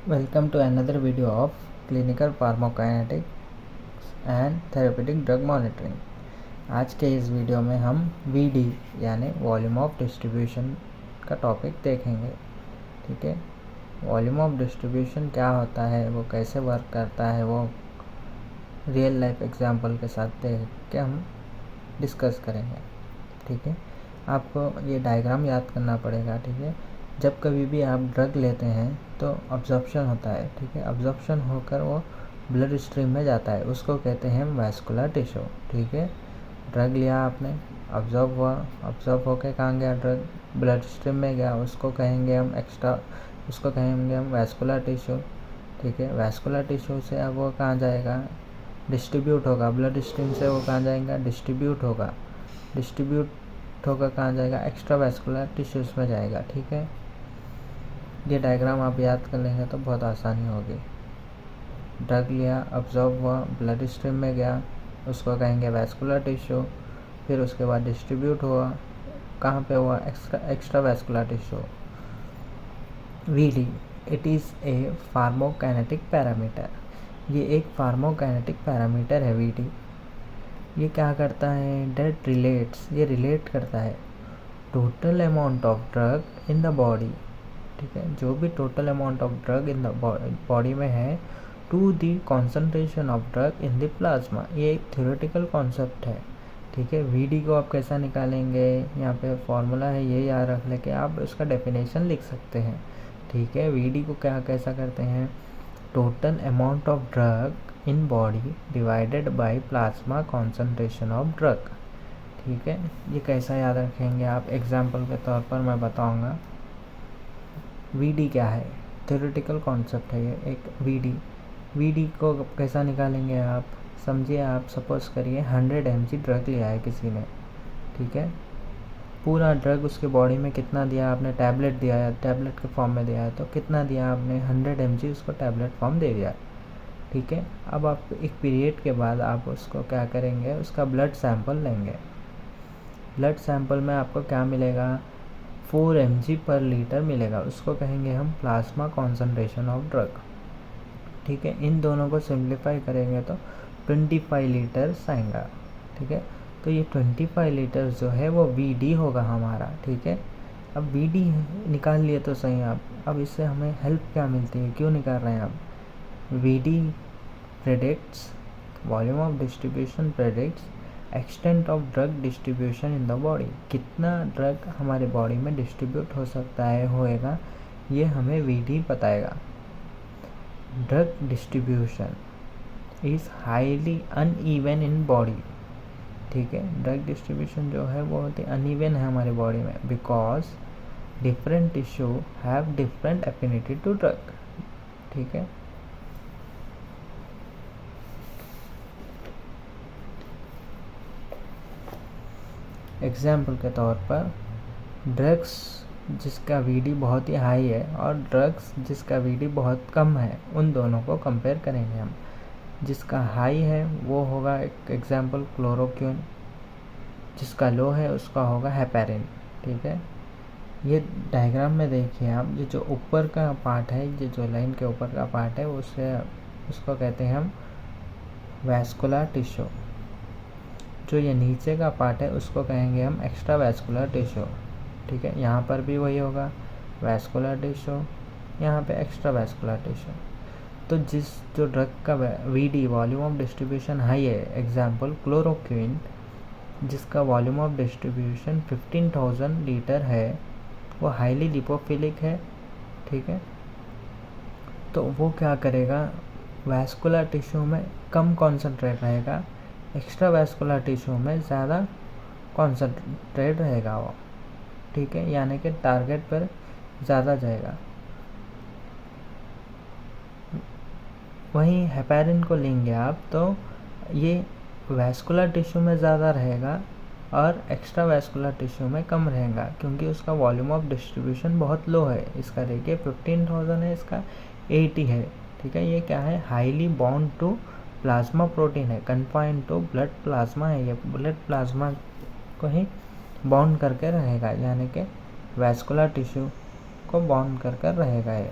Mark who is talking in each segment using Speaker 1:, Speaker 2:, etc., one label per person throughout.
Speaker 1: Welcome to another video of clinical pharmacokinetics and therapeutic drug monitoring। आज के इस video में हम VD यानी वॉल्यूम ऑफ डिस्ट्रीब्यूशन का टॉपिक देखेंगे। ठीक है, वॉल्यूम ऑफ डिस्ट्रीब्यूशन क्या होता है, वो कैसे वर्क करता है, वो रियल लाइफ एग्जांपल के साथ देख के हम डिस्कस करेंगे। ठीक है, आपको ये डायग्राम याद करना पड़ेगा। ठीक है, जब कभी भी आप ड्रग लेते हैं तो अब्जॉर्प्शन होता है। ठीक है, अब्जॉर्प्शन होकर वो ब्लड स्ट्रीम में जाता है, उसको कहते हैं वैस्कुलर टिश्यू। ठीक है, ड्रग लिया आपने, अब्जॉर्ब हुआ, अब्जॉर्ब होकर कहाँ गया ड्रग, ब्लड स्ट्रीम में गया, उसको कहेंगे हम वैस्कुलर टिश्यू। ठीक है, वैस्कुलर टिश्यू से अब वो कहाँ जाएगा, डिस्ट्रीब्यूट होगा, ब्लड स्ट्रीम से वो कहाँ जाएगा, डिस्ट्रीब्यूट होकर कहाँ जाएगा, एक्स्ट्रा वैस्कुलर टिश्यूज़ में जाएगा। ठीक है, ये डायग्राम आप याद कर लेंगे तो बहुत आसानी होगी। ड्रग लिया, अब्जॉर्ब हुआ, ब्लड स्ट्रीम में गया, उसको कहेंगे वैस्कुलर टिश्यू। फिर उसके बाद डिस्ट्रीब्यूट हुआ, कहाँ पे हुआ, extra vascular tissue. VD it is a pharmacokinetic parameter. ये एक फार्माकोकाइनेटिक पैरामीटर है VD। ये क्या करता है, डेट रिलेट्स, ये रिलेट करता है total amount of drug in the body. ठीक है, जो भी total amount of drug in the body में है to the concentration of drug in the plasma. ये एक थ्योरेटिकल कॉन्सेप्ट है। ठीक है, VD को आप कैसा निकालेंगे, यहाँ पे फॉर्मूला है, ये याद रख लेके आप उसका डेफिनेशन लिख सकते हैं। ठीक है, VD को कैसा करते हैं, total amount of drug in body divided by plasma concentration of drug. ठीक है, ये कैसा याद रखेंगे आप, एग्जाम्पल के तौर पर मैं बताऊँगा। VD क्या है, थ्योरेटिकल कॉन्सेप्ट है ये एक। VD को कैसा निकालेंगे आप, समझिए आप सपोज करिए 100 mg ड्रग लिया है किसी ने। ठीक है, पूरा ड्रग उसके बॉडी में कितना दिया आपने, टैबलेट दिया है, टैबलेट के फॉर्म में दिया है, तो कितना दिया आपने, 100 mg उसको टैबलेट फॉर्म दे दिया। ठीक है, अब आप एक पीरियड के बाद आप उसको क्या करेंगे, उसका ब्लड सैंपल लेंगे। ब्लड सैंपल में आपको क्या मिलेगा, 4 mg पर लीटर मिलेगा, उसको कहेंगे हम प्लाज्मा कॉन्सेंट्रेशन ऑफ ड्रग। ठीक है, इन दोनों को सिंप्लीफाई करेंगे तो 25 लीटर्स आएगा। ठीक है, तो ये 25 लीटर्स जो है वो VD होगा हमारा। ठीक है, अब VD निकाल लिए तो सही आप, अब इससे हमें हेल्प क्या मिलती है, क्यों निकाल रहे हैं आप। VD predicts volume of distribution, predicts extent of drug distribution in the body. कितना ड्रग हमारे बॉडी में डिस्ट्रीब्यूट हो सकता है, होएगा, ये हमें VD बताएगा। Drug distribution is highly uneven in body. ठीक है, ड्रग डिस्ट्रीब्यूशन जो है वो बहुत ही अनइवन है हमारे बॉडी में, because different tissue have different affinity to drug. ठीक है, एग्जाम्पल के तौर पर ड्रग्स जिसका VD बहुत ही हाई है और ड्रग्स जिसका VD बहुत कम है, उन दोनों को कंपेयर करेंगे हम। जिसका हाई है वो होगा एक एग्जाम्पल क्लोरोक्विन, जिसका लो है उसका होगा हेपेरिन। ठीक है, ये डायग्राम में देखिए आप, ये जो ऊपर का पार्ट है, ये जो लाइन के ऊपर का पार्ट है उसको कहते हैं हम वैस्कुलर टिश्यू। जो ये नीचे का पार्ट है उसको कहेंगे हम एक्स्ट्रा वैस्कुलर टिश्यू। ठीक है, यहाँ पर भी वही होगा, वैस्कुलर टिश्यू, यहाँ पे एक्स्ट्रा वैस्कुलर टिश्यू। तो जो ड्रग का VD volume of distribution high है, एग्जाम्पल क्लोरोक्विन, जिसका वॉल्यूम ऑफ डिस्ट्रीब्यूशन 15,000 लीटर है, वो हाईली लिपोफिलिक है। ठीक है, तो वो क्या करेगा, वैस्कुलर टिश्यू में कम कॉन्सेंट्रेट रहेगा, एक्स्ट्रा वैस्कुलर टिश्यू में ज़्यादा कॉन्सेंट्रेट रहेगा वो। ठीक है, यानी कि टारगेट पर ज़्यादा जाएगा। वहीं हेपेरिन को लेंगे आप तो ये वैस्कुलर टिश्यू में ज़्यादा रहेगा और एक्स्ट्रा वैस्कुलर टिश्यू में कम रहेगा, क्योंकि उसका वॉल्यूम ऑफ डिस्ट्रीब्यूशन बहुत लो है। इसका देखिए 15,000 है, इसका 80 है। ठीक है, ये क्या है, highly bond to plasma protein है, कन्फाइंड टू ब्लड प्लाज्मा है, ये ब्लड प्लाज्मा को ही बॉन्ड करके रहेगा, यानी कि वैस्कुलर टिश्यू को बॉन्ड कर रहेगा ये।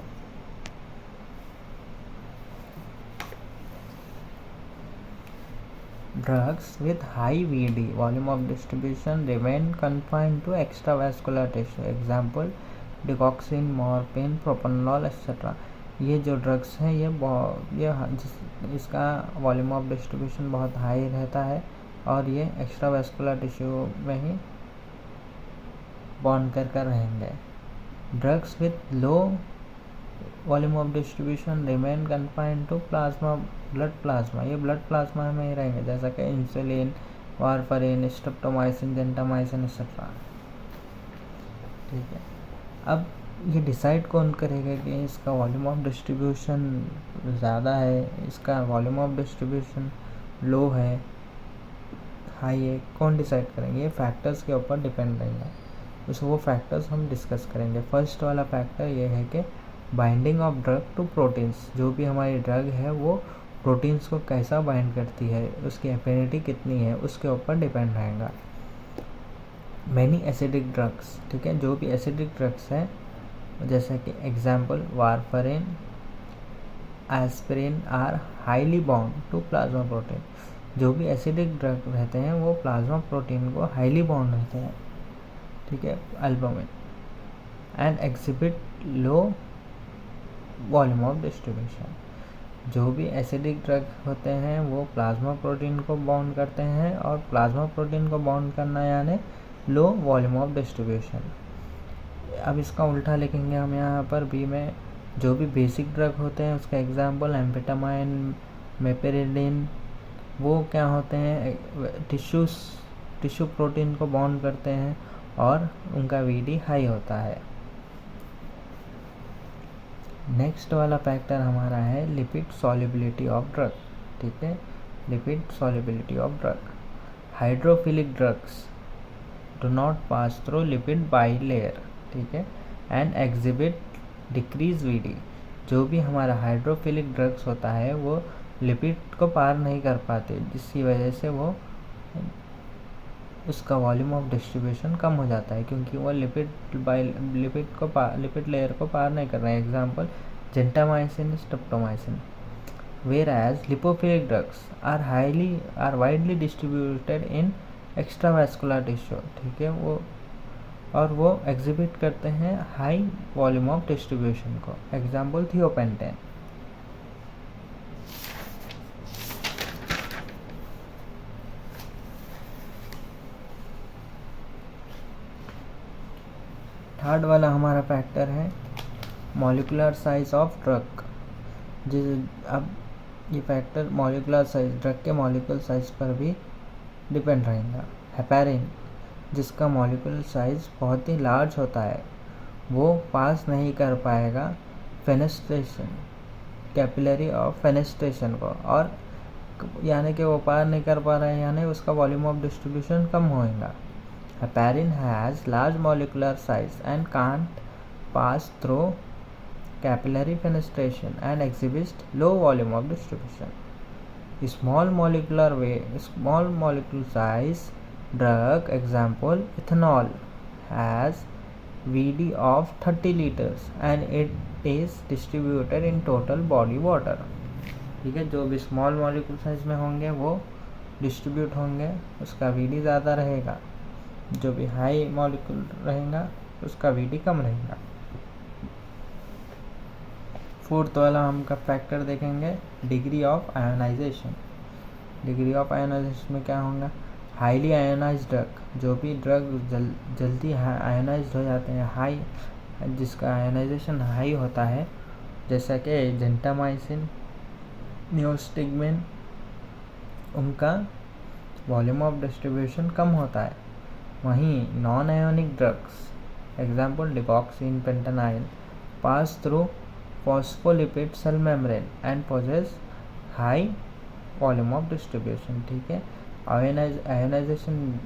Speaker 1: Drugs with high VD, volume of distribution, remain confined to extravascular tissue. Example, digoxin, morphine, propranolol etcetera. ये जो ड्रग्स हैं इसका वॉल्यूम ऑफ डिस्ट्रीब्यूशन बहुत हाई रहता है और ये एक्स्ट्रावेस्कुलर टिश्यू में ही बॉन्ड कर रहेंगे। Drugs with low volume of distribution remain confined to plasma, blood plasma, ये ब्लड प्लाज्मा में ही रहेंगे, जैसा कि insulin, warfarin, streptomycin, gentamicin etcetera. ठीक है, अब ये डिसाइड कौन करेगा कि इसका वॉल्यूम ऑफ डिस्ट्रीब्यूशन ज़्यादा है, इसका वॉल्यूम ऑफ डिस्ट्रीब्यूशन लो है, हाई है, कौन डिसाइड करेंगे? ये फैक्टर्स के ऊपर डिपेंड रहेगा। तो वो फैक्टर्स हम डिस्कस करेंगे। फर्स्ट वाला फैक्टर ये है कि binding of drug to proteins, जो भी हमारी ड्रग है वो प्रोटीन्स को कैसा बाइंड करती है, उसकी एफिनिटी कितनी है, उसके ऊपर डिपेंड रहेगा। मैनी एसिडिक ड्रग्स, ठीक है, जो भी एसिडिक ड्रग्स हैं जैसे कि example warfarin, aspirin are highly bound to plasma protein. जो भी एसिडिक ड्रग रहते हैं वो प्लाज्मा प्रोटीन को हाईली बाउंड रहते हैं, ठीक है, albumin, and exhibit low volume of distribution. जो भी एसिडिक ड्रग होते हैं वो प्लाज्मा प्रोटीन को बाउंड करते हैं और प्लाज्मा प्रोटीन को बाउंड करना यानी लो वॉल्यूम ऑफ डिस्ट्रीब्यूशन। अब इसका उल्टा लिखेंगे हम यहाँ पर बी में। जो भी बेसिक ड्रग होते हैं उसका एग्जांपल एम्फेटामाइन, मेपेरिडिन, वो क्या होते हैं, टिश्यू प्रोटीन को बाउंड करते हैं और उनका वीडी हाई होता है। नेक्स्ट वाला फैक्टर हमारा है लिपिड सॉल्युबिलिटी ऑफ ड्रग, ठीक है, lipid solubility of drug. Hydrophilic drugs do not pass through lipid bilayer, ठीक है, एंड एग्जिबिट डिक्रीज वीडी। जो भी हमारा हाइड्रोफिलिक ड्रग्स होता है वो लिपिड को पार नहीं कर पाते, जिसकी वजह से वो उसका वॉल्यूम ऑफ डिस्ट्रीब्यूशन कम हो जाता है, क्योंकि वो लिपिड लेयर को पार नहीं कर रहे हैं। Example gentamicin, streptomycin. Whereas lipophilic drugs are widely distributed in extravascular tissue, ठीक है, वो एग्जिबिट करते हैं हाई वॉल्यूम ऑफ डिस्ट्रीब्यूशन को। Example thiopentone. थर्ड वाला हमारा फैक्टर है मॉलिकुलर साइज ऑफ ड्रग। अब ये फैक्टर मॉलिकुलर साइज, ड्रग के मॉलिकुलर साइज पर भी डिपेंड रहेगा। हेपेरिन, जिसका मॉलिकुलर साइज बहुत ही लार्ज होता है, वो पास नहीं कर पाएगा फेनेस्ट्रेशन, कैपिलरी ऑफ फेनेस्ट्रेशन को, और यानी कि वो पार नहीं कर पा रहा है, यानी उसका वॉल्यूम ऑफ डिस्ट्रीब्यूशन कम होएगा। Heparin has large molecular size and can't pass through capillary fenestration and exhibits low volume of distribution. Small molecule size drug, example ethanol, has VD of 30 liters and it is distributed in total body water. ठीक है, जो भी small molecule size में होंगे वो distribute होंगे, उसका VD ज़्यादा रहेगा। जो भी हाई मॉलिक्यूल रहेगा उसका वीडी कम रहेगा। फोर्थ वाला हम का फैक्टर देखेंगे degree of ionization. Degree of ionization में क्या होगा, हाईली आयोनाइज्ड ड्रग, जो भी ड्रग जल्दी आयोनाइज्ड हो जाते हैं, हाई, जिसका आयोनाइजेशन हाई होता है, जैसा कि जेंटामाइसिन, नियोस्टिग्मिन, उनका वॉल्यूम ऑफ डिस्ट्रीब्यूशन कम होता है। वहीं non ionic drugs, example digoxin, fentanyl, pass through phospholipid cell membrane and possess high volume of distribution, ठीक है। आयोनाइजेशन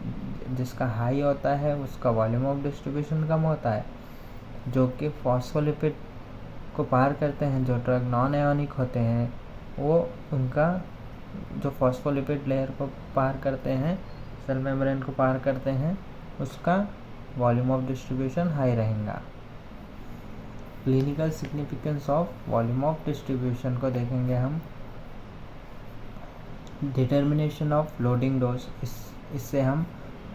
Speaker 1: जिसका हाई होता है उसका वॉल्यूम ऑफ डिस्ट्रीब्यूशन कम होता है। जो कि फॉस्फोलिपिड को पार करते हैं, जो ड्रग नॉन आयोनिक होते हैं, वो उनका जो फॉस्फोलिपिड लेयर को पार करते हैं, सेल मेम्ब्रेन को पार करते हैं, उसका वॉल्यूम ऑफ डिस्ट्रीब्यूशन हाई रहेगा। Clinical significance of volume of distribution को देखेंगे हम। डिटर्मिनेशन ऑफ लोडिंग डोज, इससे हम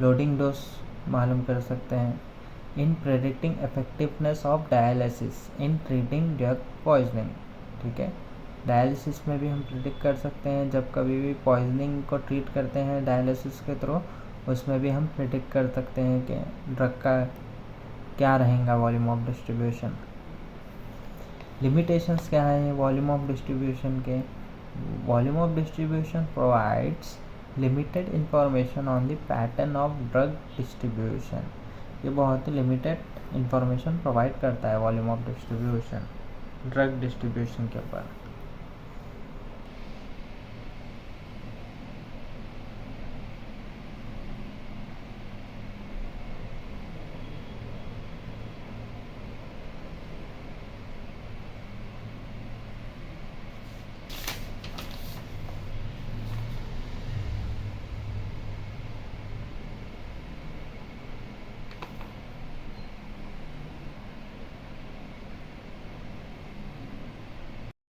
Speaker 1: लोडिंग डोज मालूम कर सकते हैं। In predicting effectiveness of dialysis in treating drug poisoning, ठीक है। डायलिसिस में भी हम प्रिडिक्ट कर सकते हैं, जब कभी भी पॉइजनिंग को ट्रीट करते हैं डायलिसिस के थ्रू, उसमें भी हम प्रिडिक्ट कर सकते हैं कि ड्रग का क्या रहेगा वॉल्यूम ऑफ डिस्ट्रीब्यूशन। लिमिटेशंस क्या है वॉल्यूम ऑफ डिस्ट्रीब्यूशन के? Volume of distribution provides limited information on the pattern of drug distribution. ये बहुत ही लिमिटेड इंफॉर्मेशन प्रोवाइड करता है volume of distribution drug distribution के ऊपर।